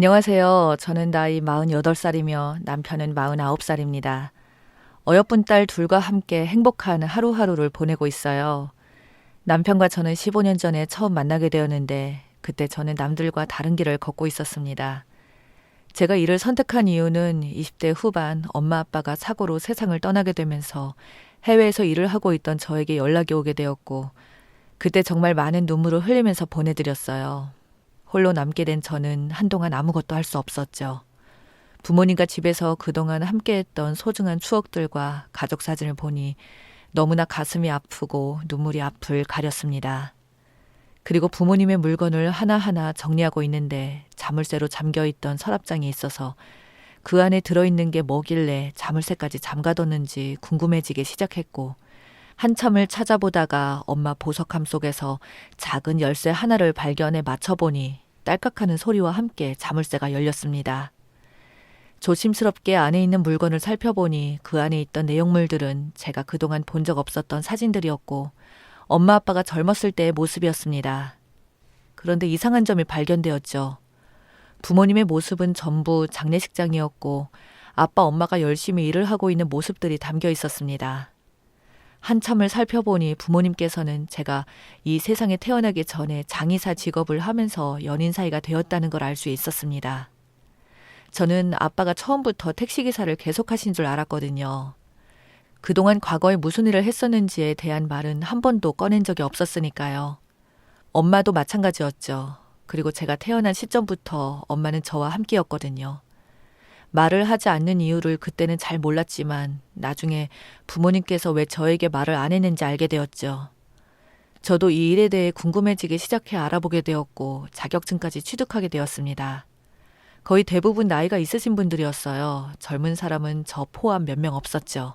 안녕하세요. 저는 나이 48살이며 남편은 49살입니다. 어여쁜 딸 둘과 함께 행복한 하루하루를 보내고 있어요. 남편과 저는 15년 전에 처음 만나게 되었는데 그때 저는 남들과 다른 길을 걷고 있었습니다. 제가 이를 선택한 이유는 20대 후반 엄마 아빠가 사고로 세상을 떠나게 되면서 해외에서 일을 하고 있던 저에게 연락이 오게 되었고 그때 정말 많은 눈물을 흘리면서 보내드렸어요. 홀로 남게 된 저는 한동안 아무것도 할 수 없었죠. 부모님과 집에서 그동안 함께했던 소중한 추억들과 가족 사진을 보니 너무나 가슴이 아프고 눈물이 앞을 가렸습니다. 그리고 부모님의 물건을 하나하나 정리하고 있는데 자물쇠로 잠겨있던 서랍장이 있어서 그 안에 들어있는 게 뭐길래 자물쇠까지 잠가뒀는지 궁금해지기 시작했고 한참을 찾아보다가 엄마 보석함 속에서 작은 열쇠 하나를 발견해 맞춰보니 딸깍하는 소리와 함께 자물쇠가 열렸습니다. 조심스럽게 안에 있는 물건을 살펴보니 그 안에 있던 내용물들은 제가 그동안 본 적 없었던 사진들이었고 엄마 아빠가 젊었을 때의 모습이었습니다. 그런데 이상한 점이 발견되었죠. 부모님의 모습은 전부 장례식장이었고 아빠 엄마가 열심히 일을 하고 있는 모습들이 담겨 있었습니다. 한참을 살펴보니 부모님께서는 제가 이 세상에 태어나기 전에 장의사 직업을 하면서 연인 사이가 되었다는 걸 알 수 있었습니다. 저는 아빠가 처음부터 택시기사를 계속하신 줄 알았거든요. 그동안 과거에 무슨 일을 했었는지에 대한 말은 한 번도 꺼낸 적이 없었으니까요. 엄마도 마찬가지였죠. 그리고 제가 태어난 시점부터 엄마는 저와 함께였거든요. 말을 하지 않는 이유를 그때는 잘 몰랐지만 나중에 부모님께서 왜 저에게 말을 안 했는지 알게 되었죠. 저도 이 일에 대해 궁금해지기 시작해 알아보게 되었고 자격증까지 취득하게 되었습니다. 거의 대부분 나이가 있으신 분들이었어요. 젊은 사람은 저 포함 몇 명 없었죠.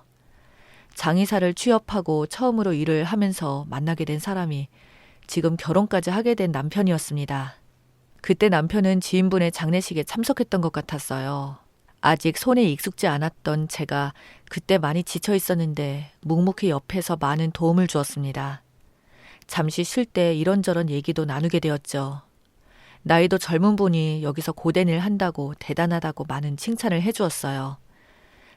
장의사를 취업하고 처음으로 일을 하면서 만나게 된 사람이 지금 결혼까지 하게 된 남편이었습니다. 그때 남편은 지인분의 장례식에 참석했던 것 같았어요. 아직 손에 익숙지 않았던 제가 그때 많이 지쳐 있었는데 묵묵히 옆에서 많은 도움을 주었습니다. 잠시 쉴 때 이런저런 얘기도 나누게 되었죠. 나이도 젊은 분이 여기서 고된 일 한다고 대단하다고 많은 칭찬을 해주었어요.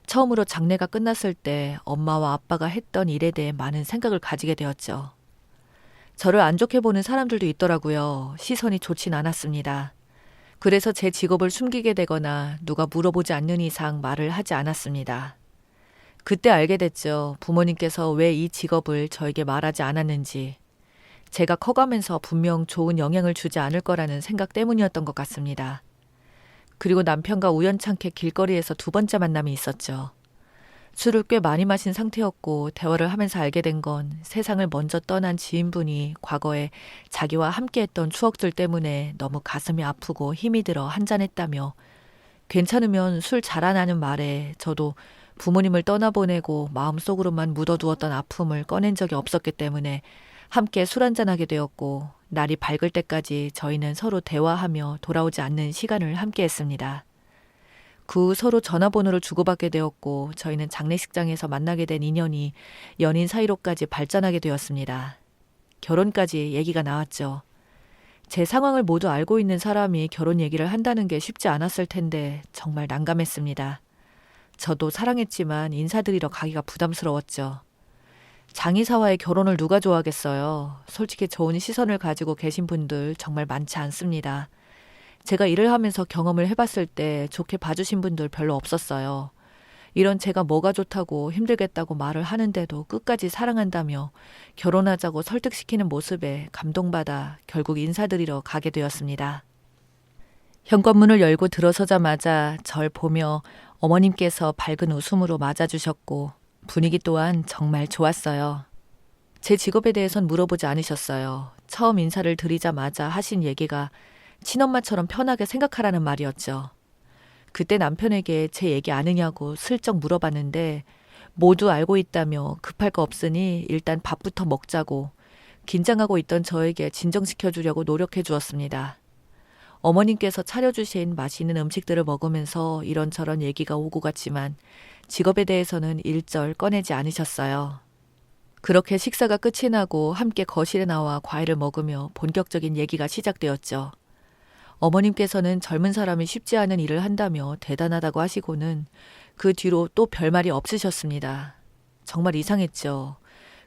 처음으로 장례가 끝났을 때 엄마와 아빠가 했던 일에 대해 많은 생각을 가지게 되었죠. 저를 안 좋게 보는 사람들도 있더라고요. 시선이 좋진 않았습니다. 그래서 제 직업을 숨기게 되거나 누가 물어보지 않는 이상 말을 하지 않았습니다. 그때 알게 됐죠. 부모님께서 왜 이 직업을 저에게 말하지 않았는지. 제가 커가면서 분명 좋은 영향을 주지 않을 거라는 생각 때문이었던 것 같습니다. 그리고 남편과 우연찮게 길거리에서 두 번째 만남이 있었죠. 술을 꽤 많이 마신 상태였고 대화를 하면서 알게 된 건 세상을 먼저 떠난 지인분이 과거에 자기와 함께했던 추억들 때문에 너무 가슴이 아프고 힘이 들어 한잔했다며 괜찮으면 술 잘하라는 말에 저도 부모님을 떠나보내고 마음속으로만 묻어두었던 아픔을 꺼낸 적이 없었기 때문에 함께 술 한잔하게 되었고 날이 밝을 때까지 저희는 서로 대화하며 돌아오지 않는 시간을 함께 했습니다. 그 후 서로 전화번호를 주고받게 되었고 저희는 장례식장에서 만나게 된 인연이 연인 사이로까지 발전하게 되었습니다. 결혼까지 얘기가 나왔죠. 제 상황을 모두 알고 있는 사람이 결혼 얘기를 한다는 게 쉽지 않았을 텐데 정말 난감했습니다. 저도 사랑했지만 인사드리러 가기가 부담스러웠죠. 장의사와의 결혼을 누가 좋아하겠어요. 솔직히 좋은 시선을 가지고 계신 분들 정말 많지 않습니다. 제가 일을 하면서 경험을 해봤을 때 좋게 봐주신 분들 별로 없었어요. 이런 제가 뭐가 좋다고 힘들겠다고 말을 하는데도 끝까지 사랑한다며 결혼하자고 설득시키는 모습에 감동받아 결국 인사드리러 가게 되었습니다. 현관문을 열고 들어서자마자 절 보며 어머님께서 밝은 웃음으로 맞아주셨고 분위기 또한 정말 좋았어요. 제 직업에 대해선 물어보지 않으셨어요. 처음 인사를 드리자마자 하신 얘기가 친엄마처럼 편하게 생각하라는 말이었죠. 그때 남편에게 제 얘기 아느냐고 슬쩍 물어봤는데 모두 알고 있다며 급할 거 없으니 일단 밥부터 먹자고 긴장하고 있던 저에게 진정시켜주려고 노력해 주었습니다. 어머님께서 차려주신 맛있는 음식들을 먹으면서 이런저런 얘기가 오고 갔지만 직업에 대해서는 일절 꺼내지 않으셨어요. 그렇게 식사가 끝이 나고 함께 거실에 나와 과일을 먹으며 본격적인 얘기가 시작되었죠. 어머님께서는 젊은 사람이 쉽지 않은 일을 한다며 대단하다고 하시고는 그 뒤로 또 별말이 없으셨습니다. 정말 이상했죠.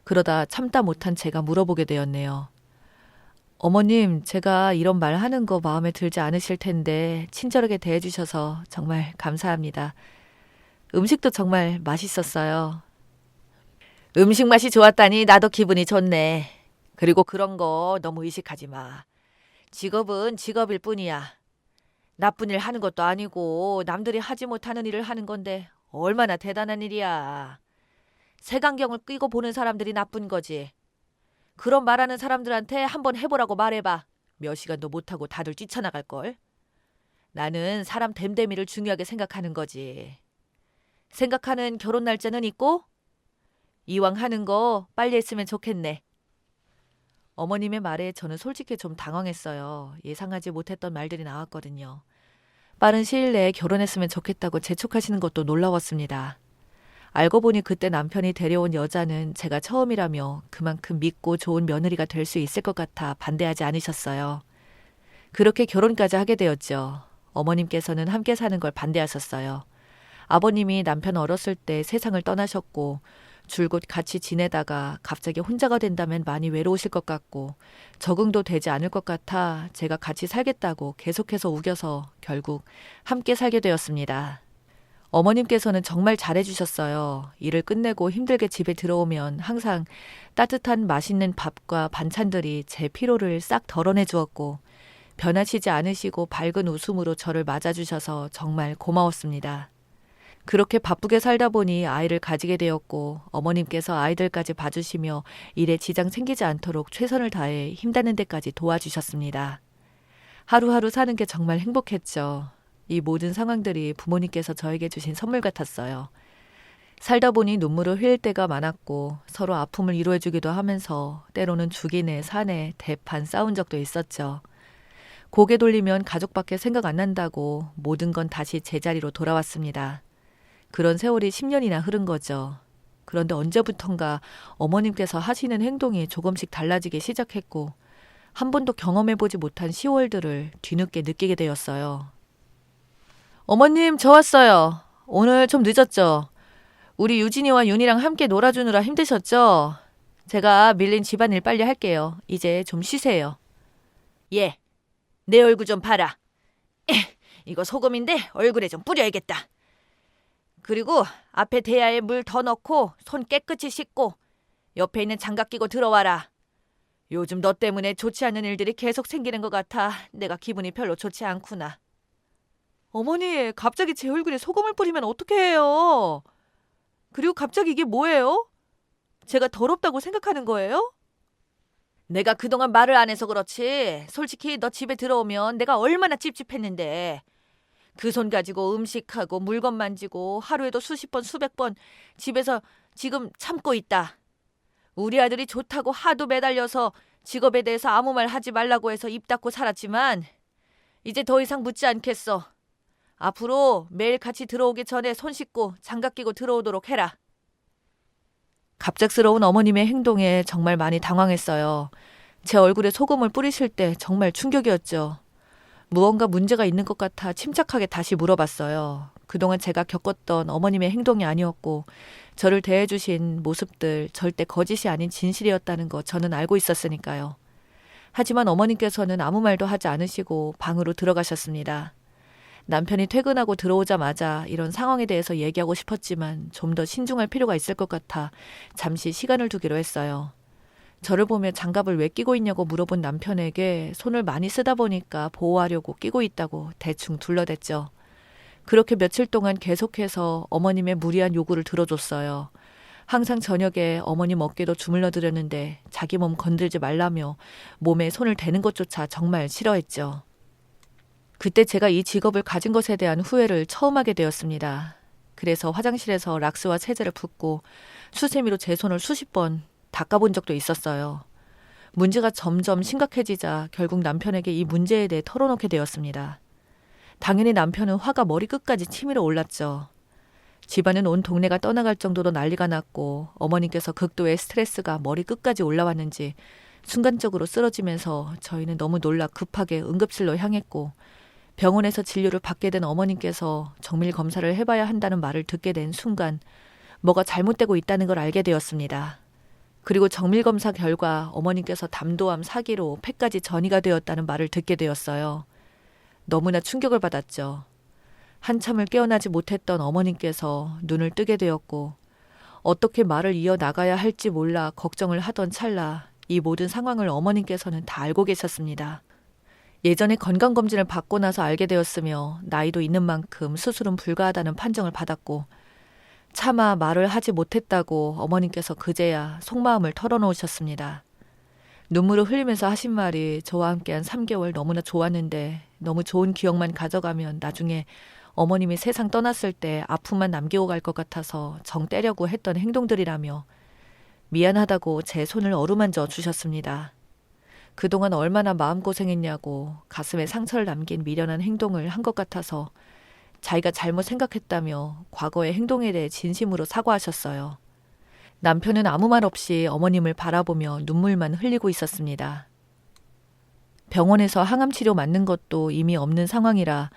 그러다 참다 못한 제가 물어보게 되었네요. 어머님, 제가 이런 말 하는 거 마음에 들지 않으실 텐데 친절하게 대해주셔서 정말 감사합니다. 음식도 정말 맛있었어요. 음식 맛이 좋았다니 나도 기분이 좋네. 그리고 그런 거 너무 의식하지 마. 직업은 직업일 뿐이야. 나쁜 일 하는 것도 아니고 남들이 하지 못하는 일을 하는 건데 얼마나 대단한 일이야. 색안경을 끼고 보는 사람들이 나쁜 거지. 그런 말하는 사람들한테 한번 해보라고 말해봐. 몇 시간도 못하고 다들 뛰쳐나갈걸. 나는 사람 됨됨이를 중요하게 생각하는 거지. 생각하는 결혼 날짜는 있고? 이왕 하는 거 빨리 했으면 좋겠네. 어머님의 말에 저는 솔직히 좀 당황했어요. 예상하지 못했던 말들이 나왔거든요. 빠른 시일 내에 결혼했으면 좋겠다고 재촉하시는 것도 놀라웠습니다. 알고 보니 그때 남편이 데려온 여자는 제가 처음이라며 그만큼 믿고 좋은 며느리가 될 수 있을 것 같아 반대하지 않으셨어요. 그렇게 결혼까지 하게 되었죠. 어머님께서는 함께 사는 걸 반대하셨어요. 아버님이 남편 어렸을 때 세상을 떠나셨고 줄곧 같이 지내다가 갑자기 혼자가 된다면 많이 외로우실 것 같고 적응도 되지 않을 것 같아 제가 같이 살겠다고 계속해서 우겨서 결국 함께 살게 되었습니다. 어머님께서는 정말 잘해주셨어요. 일을 끝내고 힘들게 집에 들어오면 항상 따뜻한 맛있는 밥과 반찬들이 제 피로를 싹 덜어내 주었고 변하시지 않으시고 밝은 웃음으로 저를 맞아주셔서 정말 고마웠습니다. 그렇게 바쁘게 살다 보니 아이를 가지게 되었고 어머님께서 아이들까지 봐주시며 일에 지장 생기지 않도록 최선을 다해 힘닿는 데까지 도와주셨습니다. 하루하루 사는 게 정말 행복했죠. 이 모든 상황들이 부모님께서 저에게 주신 선물 같았어요. 살다 보니 눈물을 흘릴 때가 많았고 서로 아픔을 위로해주기도 하면서 때로는 죽이네 사네 대판 싸운 적도 있었죠. 고개 돌리면 가족밖에 생각 안 난다고 모든 건 다시 제자리로 돌아왔습니다. 그런 세월이 10년이나 흐른 거죠. 그런데 언제부턴가 어머님께서 하시는 행동이 조금씩 달라지기 시작했고 한 번도 경험해보지 못한 시월들을 뒤늦게 느끼게 되었어요. 어머님, 저 왔어요. 오늘 좀 늦었죠? 우리 유진이와 윤이랑 함께 놀아주느라 힘드셨죠? 제가 밀린 집안일 빨리 할게요. 이제 좀 쉬세요. 예, 내 얼굴 좀 봐라. 이거 소금인데 얼굴에 좀 뿌려야겠다. 그리고 앞에 대야에 물 더 넣고 손 깨끗이 씻고 옆에 있는 장갑 끼고 들어와라. 요즘 너 때문에 좋지 않은 일들이 계속 생기는 것 같아 내가 기분이 별로 좋지 않구나. 어머니, 갑자기 제 얼굴에 소금을 뿌리면 어떻게 해요? 그리고 갑자기 이게 뭐예요? 제가 더럽다고 생각하는 거예요? 내가 그동안 말을 안 해서 그렇지. 솔직히 너 집에 들어오면 내가 얼마나 찝찝했는데. 그 손 가지고 음식하고 물건 만지고 하루에도 수십 번 수백 번 집에서 지금 참고 있다. 우리 아들이 좋다고 하도 매달려서 직업에 대해서 아무 말 하지 말라고 해서 입 닫고 살았지만 이제 더 이상 묻지 않겠어. 앞으로 매일 같이 들어오기 전에 손 씻고 장갑 끼고 들어오도록 해라. 갑작스러운 어머님의 행동에 정말 많이 당황했어요. 제 얼굴에 소금을 뿌리실 때 정말 충격이었죠. 무언가 문제가 있는 것 같아 침착하게 다시 물어봤어요. 그동안 제가 겪었던 어머님의 행동이 아니었고 저를 대해주신 모습들 절대 거짓이 아닌 진실이었다는 거 저는 알고 있었으니까요. 하지만 어머님께서는 아무 말도 하지 않으시고 방으로 들어가셨습니다. 남편이 퇴근하고 들어오자마자 이런 상황에 대해서 얘기하고 싶었지만 좀 더 신중할 필요가 있을 것 같아 잠시 시간을 두기로 했어요. 저를 보며 장갑을 왜 끼고 있냐고 물어본 남편에게 손을 많이 쓰다 보니까 보호하려고 끼고 있다고 대충 둘러댔죠. 그렇게 며칠 동안 계속해서 어머님의 무리한 요구를 들어줬어요. 항상 저녁에 어머님 어깨도 주물러 드렸는데 자기 몸 건들지 말라며 몸에 손을 대는 것조차 정말 싫어했죠. 그때 제가 이 직업을 가진 것에 대한 후회를 처음 하게 되었습니다. 그래서 화장실에서 락스와 세제를 붓고 수세미로 제 손을 수십 번 닦아본 적도 있었어요. 문제가 점점 심각해지자 결국 남편에게 이 문제에 대해 털어놓게 되었습니다. 당연히 남편은 화가 머리끝까지 치밀어 올랐죠. 집안은 온 동네가 떠나갈 정도로 난리가 났고 어머님께서 극도의 스트레스가 머리끝까지 올라왔는지 순간적으로 쓰러지면서 저희는 너무 놀라 급하게 응급실로 향했고 병원에서 진료를 받게 된 어머님께서 정밀 검사를 해봐야 한다는 말을 듣게 된 순간 뭐가 잘못되고 있다는 걸 알게 되었습니다. 그리고 정밀 검사 결과 어머님께서 담도암 4기로 폐까지 전이가 되었다는 말을 듣게 되었어요. 너무나 충격을 받았죠. 한참을 깨어나지 못했던 어머님께서 눈을 뜨게 되었고 어떻게 말을 이어나가야 할지 몰라 걱정을 하던 찰나 이 모든 상황을 어머님께서는 다 알고 계셨습니다. 예전에 건강검진을 받고 나서 알게 되었으며 나이도 있는 만큼 수술은 불가하다는 판정을 받았고 차마 말을 하지 못했다고 어머님께서 그제야 속마음을 털어놓으셨습니다. 눈물을 흘리면서 하신 말이 저와 함께한 3개월 너무나 좋았는데 너무 좋은 기억만 가져가면 나중에 어머님이 세상 떠났을 때 아픔만 남기고 갈 것 같아서 정 떼려고 했던 행동들이라며 미안하다고 제 손을 어루만져 주셨습니다. 그동안 얼마나 마음고생했냐고 가슴에 상처를 남긴 미련한 행동을 한 것 같아서 자기가 잘못 생각했다며 과거의 행동에 대해 진심으로 사과하셨어요. 남편은 아무 말 없이 어머님을 바라보며 눈물만 흘리고 있었습니다. 병원에서 항암치료 맞는 것도 이미 없는 상황이라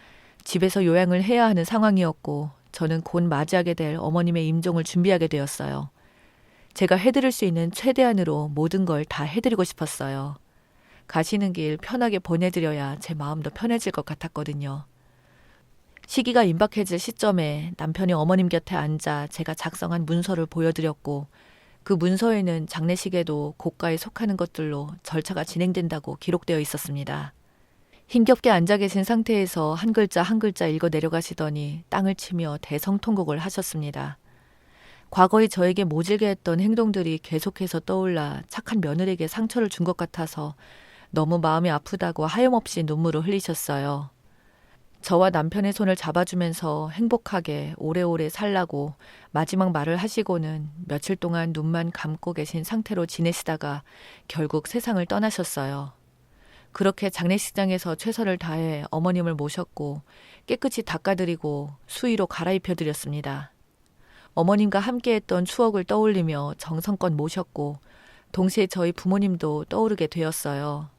집에서 요양을 해야 하는 상황이었고 저는 곧 맞이하게 될 어머님의 임종을 준비하게 되었어요. 제가 해드릴 수 있는 최대한으로 모든 걸 다 해드리고 싶었어요. 가시는 길 편하게 보내드려야 제 마음도 편해질 것 같았거든요. 시기가 임박해질 시점에 남편이 어머님 곁에 앉아 제가 작성한 문서를 보여드렸고 그 문서에는 장례식에도 고가에 속하는 것들로 절차가 진행된다고 기록되어 있었습니다. 힘겹게 앉아 계신 상태에서 한 글자 한 글자 읽어 내려가시더니 땅을 치며 대성통곡을 하셨습니다. 과거에 저에게 모질게 했던 행동들이 계속해서 떠올라 착한 며느리에게 상처를 준 것 같아서 너무 마음이 아프다고 하염없이 눈물을 흘리셨어요. 저와 남편의 손을 잡아주면서 행복하게 오래오래 살라고 마지막 말을 하시고는 며칠 동안 눈만 감고 계신 상태로 지내시다가 결국 세상을 떠나셨어요. 그렇게 장례식장에서 최선을 다해 어머님을 모셨고 깨끗이 닦아드리고 수의로 갈아입혀드렸습니다. 어머님과 함께했던 추억을 떠올리며 정성껏 모셨고 동시에 저희 부모님도 떠오르게 되었어요.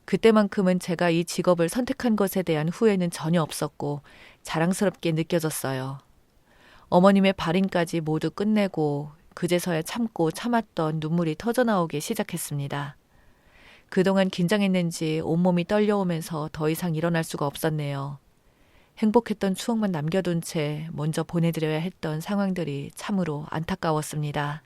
그때만큼은 제가 이 직업을 선택한 것에 대한 후회는 전혀 없었고 자랑스럽게 느껴졌어요. 어머님의 발인까지 모두 끝내고 그제서야 참고 참았던 눈물이 터져나오기 시작했습니다. 그동안 긴장했는지 온몸이 떨려오면서 더 이상 일어날 수가 없었네요. 행복했던 추억만 남겨둔 채 먼저 보내드려야 했던 상황들이 참으로 안타까웠습니다.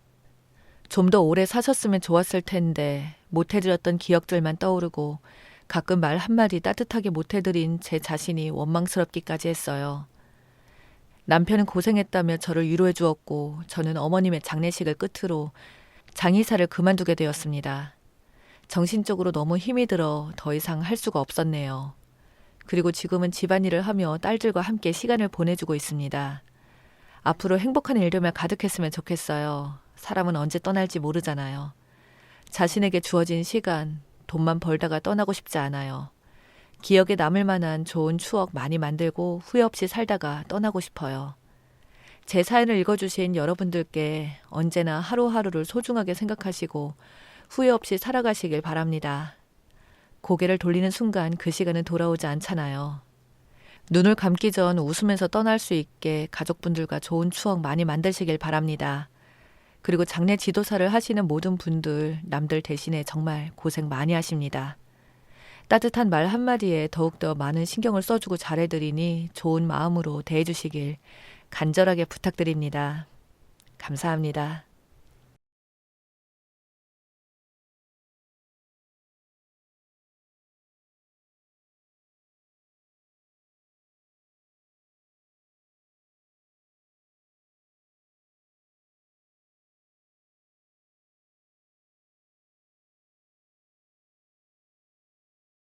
좀 더 오래 사셨으면 좋았을 텐데 못해드렸던 기억들만 떠오르고 가끔 말 한마디 따뜻하게 못해드린 제 자신이 원망스럽기까지 했어요. 남편은 고생했다며 저를 위로해 주었고 저는 어머님의 장례식을 끝으로 장의사를 그만두게 되었습니다. 정신적으로 너무 힘이 들어 더 이상 할 수가 없었네요. 그리고 지금은 집안일을 하며 딸들과 함께 시간을 보내주고 있습니다. 앞으로 행복한 일들만 가득했으면 좋겠어요. 사람은 언제 떠날지 모르잖아요. 자신에게 주어진 시간, 돈만 벌다가 떠나고 싶지 않아요. 기억에 남을 만한 좋은 추억 많이 만들고 후회 없이 살다가 떠나고 싶어요. 제 사연을 읽어주신 여러분들께 언제나 하루하루를 소중하게 생각하시고 후회 없이 살아가시길 바랍니다. 고개를 돌리는 순간 그 시간은 돌아오지 않잖아요. 눈을 감기 전 웃으면서 떠날 수 있게 가족분들과 좋은 추억 많이 만드시길 바랍니다. 그리고 장례 지도사를 하시는 모든 분들 남들 대신에 정말 고생 많이 하십니다. 따뜻한 말 한마디에 더욱더 많은 신경을 써주고 잘해드리니 좋은 마음으로 대해주시길 간절하게 부탁드립니다. 감사합니다.